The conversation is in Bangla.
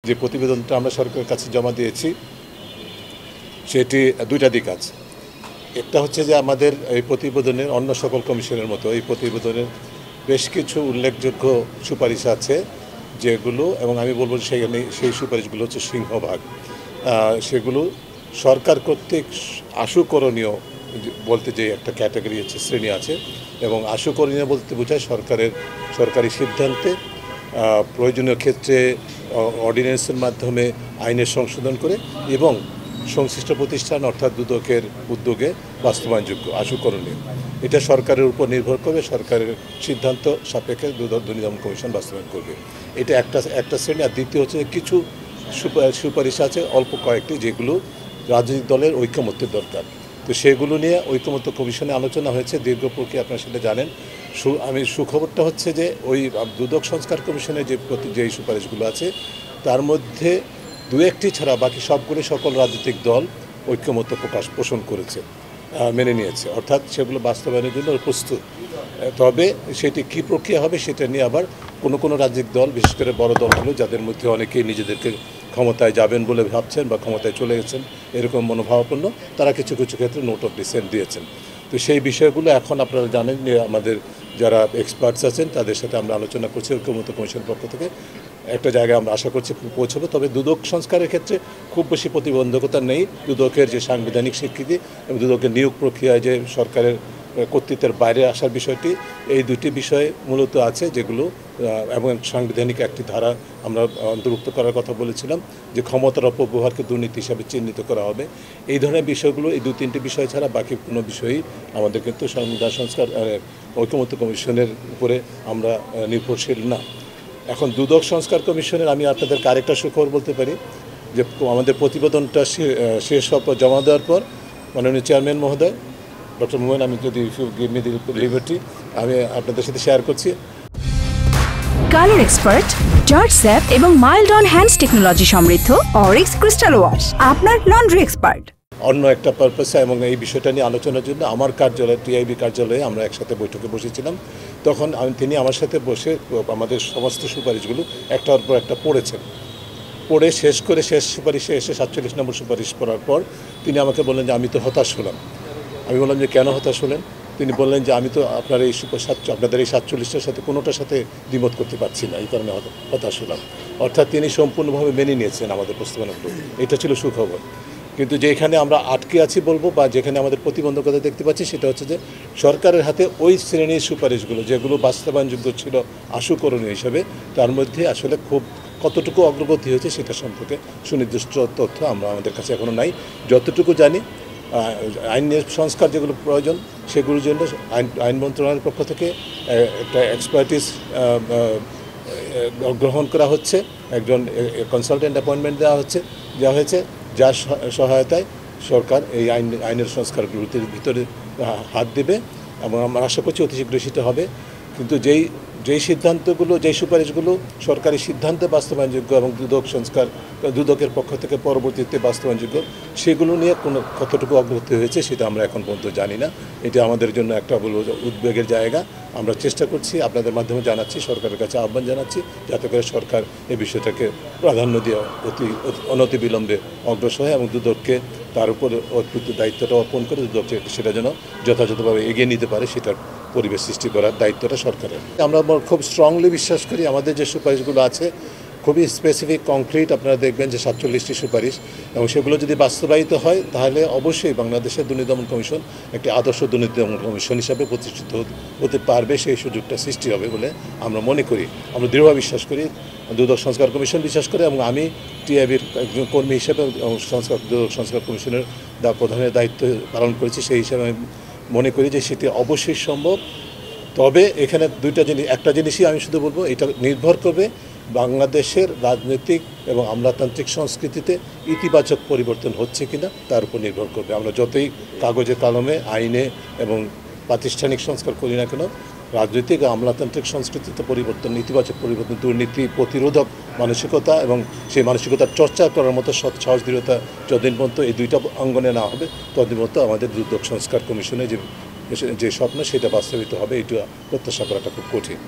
যে প্রতিবেদনটা আমরা সরকারের কাছে জমা দিয়েছি সেটি দুইটা দিক আছে। একটা হচ্ছে যে আমাদের এই প্রতিবেদনের অন্য সকল কমিশনের মতো এই প্রতিবেদনের বেশ কিছু উল্লেখযোগ্য সুপারিশ আছে যেগুলো, এবং আমি বলবো সেখানে সেই সুপারিশগুলো হচ্ছে সিংহভাগ, সেগুলো সরকার কর্তৃক আশুকরণীয় বলতে যে একটা ক্যাটাগরি আছে, শ্রেণী আছে, এবং আশুকরণীয় বলতে বোঝায় সরকারি সিদ্ধান্তে প্রয়োজনীয় ক্ষেত্রে অর্ডিন্যান্সের মাধ্যমে আইনের সংশোধন করে এবং সংশ্লিষ্ট প্রতিষ্ঠান অর্থাৎ দুদকের উদ্যোগে বাস্তবায়নযোগ্য আশুকরণীয়। এটা সরকারের উপর নির্ভর করবে, সরকারের সিদ্ধান্ত সাপেক্ষে দুর্নীতি দমন কমিশন বাস্তবায়ন করবে। এটা একটা শ্রেণী। আর দ্বিতীয় হচ্ছে কিছু সুপারিশ আছে অল্প কয়েকটি যেগুলো রাজনৈতিক দলের ঐকমত্যের দরকার। তো সেগুলো নিয়ে ঐকমত্য কমিশনে আলোচনা হয়েছে, দীর্ঘ প্রক্রিয়া, আপনারা সেটা জানেন। আমি সুখবরটা হচ্ছে যে ওই দুদক সংস্কার কমিশনের যেই সুপারিশগুলো আছে তার মধ্যে দু একটি ছাড়া বাকি সবগুলি সকল রাজনৈতিক দল ঐকমত্য পোষণ করেছে, মেনে নিয়েছে, অর্থাৎ সেগুলো বাস্তবায়নের জন্য প্রস্তুত। তবে সেটি কী প্রক্রিয়া হবে সেটা নিয়ে আবার কোনো রাজনৈতিক দল, বিশেষ করে বড় দলগুলো যাদের মধ্যে অনেকেই নিজেদেরকে ক্ষমতায় যাবেন বলে ভাবছেন বা ক্ষমতায় চলে গেছেন এরকম মনোভাবাপন্ন, তারা কিছু কিছু ক্ষেত্রে নোট অফ ডিসেন্ট দিয়েছেন। তো সেই বিষয়গুলো এখন আপনারা জানেন যে আমাদের যারা এক্সপার্টস আছেন তাদের সাথে আমরা আলোচনা করছি ঐকমত্য কমিশনের পক্ষ থেকে একটা জায়গায় আমরা আশা করছি পৌঁছাবো। তবে দুদক সংস্কারের ক্ষেত্রে খুব বেশি প্রতিবন্ধকতা নেই। দুদকের যে সাংবিধানিক স্বীকৃতি এবং দুদকের নিয়োগ প্রক্রিয়ায় যে সরকারের কর্তৃত্বের বাইরে আসার বিষয়টি, এই দুটি বিষয় মূলত আছে যেগুলো, এবং সাংবিধানিক একটি ধারা আমরা অন্তর্ভুক্ত করার কথা বলেছিলাম যে ক্ষমতার অপব্যবহারকে দুর্নীতি হিসাবে চিহ্নিত করা হবে। এই ধরনের বিষয়গুলো, এই দু তিনটি বিষয় ছাড়া বাকি কোনো বিষয়ই আমাদের কিন্তু সংবিধান সংস্কার ঐকমত্য কমিশনের উপরে আমরা নির্ভরশীল না। এখন দুদক সংস্কার কমিশনের আমি আপনাদেরকে আরেকটা সুখবর বলতে পারি যে আমাদের প্রতিবেদনটা শেষ হওয়ার পর, জমা দেওয়ার পর মাননীয় চেয়ারম্যান মহোদয় ডক্টর মোমেন, আমি যদি গিভ মি দি লিবার্টি, আমি আপনাদের সাথে শেয়ার করছি। কালার এক্সপার্ট, জর্জ স্যাপ এবং মাইল্ড অন হ্যান্ডস টেকনোলজি সমৃদ্ধ অরিক্স ক্রিস্টাল ওয়াশ আপনার লন্ড্রি এক্সপার্ট। অন্য একটা পারপাসে এবং এই বিষয়টা নিয়ে আলোচনার জন্য আমার কার্যালয়ে, টিআইবি কার্যালয়ে আমরা একসাথে বৈঠকে বসেছিলাম। তখন তিনি আমার সাথে বসে আমাদের সমস্ত সুপারিশগুলো একটার পর একটা পড়ে শেষ করে শেষ সুপারিশে এসে 47 নম্বর সুপারিশ পড়ার পর তিনি আমাকে বললেন যে আমি তো হতাশ হলাম। আমি বললাম যে কেন হতাশ হলেন? তিনি বললেন যে আমি তো আপনাদের এই 47টার সাথে কোনোটার সাথে দ্বিমত করতে পারছি না, এই কারণে হতাশ হলাম। অর্থাৎ তিনি সম্পূর্ণভাবে মেনে নিয়েছেন আমাদের প্রস্তাবনাগুলো, এটা ছিল সুখবর। কিন্তু যেখানে আমরা আটকে আছি বলবো, বা যেখানে আমাদের প্রতিবন্ধকতা দেখতে পাচ্ছি, সেটা হচ্ছে যে সরকারের হাতে ওই শ্রেণীর সুপারিশগুলো যেগুলো বাস্তবায়নযোগ্য ছিল আশুকরণীয় হিসাবে, তার মধ্যে আসলে খুব কতটুকু অগ্রগতি হয়েছে সেটা সম্পর্কে সুনির্দিষ্ট তথ্য আমাদের কাছে এখনও নাই। যতটুকু জানি আইনের সংস্কার যেগুলো প্রয়োজন সেগুলোর জন্য আইন মন্ত্রণালয়ের পক্ষ থেকে একটা এক্সপার্টিস গ্রহণ করা হচ্ছে, একজন কনসালটেন্ট অ্যাপয়েন্টমেন্ট দেওয়া হয়েছে, যার সহায়তায় সরকার এই আইনের সংস্কারগুলোতে ভিতরে হাত দেবে, এবং আমরা আশা করছি অতি শীঘ্রই সেটা হবে। কিন্তু যেই সিদ্ধান্তগুলো, যেই সুপারিশগুলো সরকারি সিদ্ধান্তে বাস্তবায়নযোগ্য এবং দুদকের পক্ষ থেকে পরবর্তীতে বাস্তবায়নযোগ্য, সেগুলো নিয়ে কতটুকু অগ্রগতি হয়েছে সেটা আমরা এখন পর্যন্ত জানি না। এটা আমাদের জন্য একটা উদ্বেগের জায়গা। আমরা চেষ্টা করছি, আপনাদের মাধ্যমে জানাচ্ছি, সরকারের কাছে আহ্বান জানাচ্ছি যাতে করে সরকার এই বিষয়টাকে প্রাধান্য দিয়ে অনতিবিলম্বে অগ্রসর হয় এবং দুদককে তার উপর অর্পিত দায়িত্বটা অর্পণ করে দুদককে সেটা যেন যথাযথভাবে এগিয়ে নিতে পারে, সেটার পরিবেশ সৃষ্টি করার দায়িত্বটা সরকারের। আমরা খুব স্ট্রংলি বিশ্বাস করি আমাদের যে সুপারিশগুলো আছে খুবই স্পেসিফিক, কংক্রিট। আপনারা দেখবেন যে 47টি সুপারিশ, এবং সেগুলো যদি বাস্তবায়িত হয় তাহলে অবশ্যই বাংলাদেশের দুর্নীতি দমন কমিশন একটি আদর্শ দুর্নীতি দমন কমিশন হিসাবে প্রতিষ্ঠিত হতে পারবে, সেই সুযোগটা সৃষ্টি হবে বলে আমরা মনে করি। আমরা দৃঢ়ভাবে বিশ্বাস করি, দুদক সংস্কার কমিশন বিশ্বাস করে, এবং আমি টিআইবির একজন কর্মী হিসেবে দুদক সংস্কার কমিশনের প্রধানের দায়িত্ব পালন করেছি, সেই হিসাবে আমি মনে করি যে সেটি অবশ্যই সম্ভব। তবে এখানে একটা জিনিসই আমি শুধু বলবো, এটা নির্ভর করবে বাংলাদেশের রাজনৈতিক এবং আমলাতান্ত্রিক সংস্কৃতিতে ইতিবাচক পরিবর্তন হচ্ছে কিনা তার উপর নির্ভর করবে। আমরা যতই কাগজে কলমে, আইনে এবং প্রাতিষ্ঠানিক সংস্কার করি না কেন, রাজনৈতিক ও আমলাতান্ত্রিক সংস্কৃতিতে পরিবর্তন, ইতিবাচক পরিবর্তন, দুর্নীতি প্রতিরোধক মানসিকতা এবং সেই মানসিকতার চর্চা করার মতো সাহস দৃঢ়তা যতদিন পর্যন্ত এই দুইটা অঙ্গনে না হবে ততদিন পর্যন্ত আমাদের দুদক সংস্কার কমিশনে যে স্বপ্ন সেটা বাস্তবিত হবে, এটা প্রত্যাশা করাটা খুব কঠিন।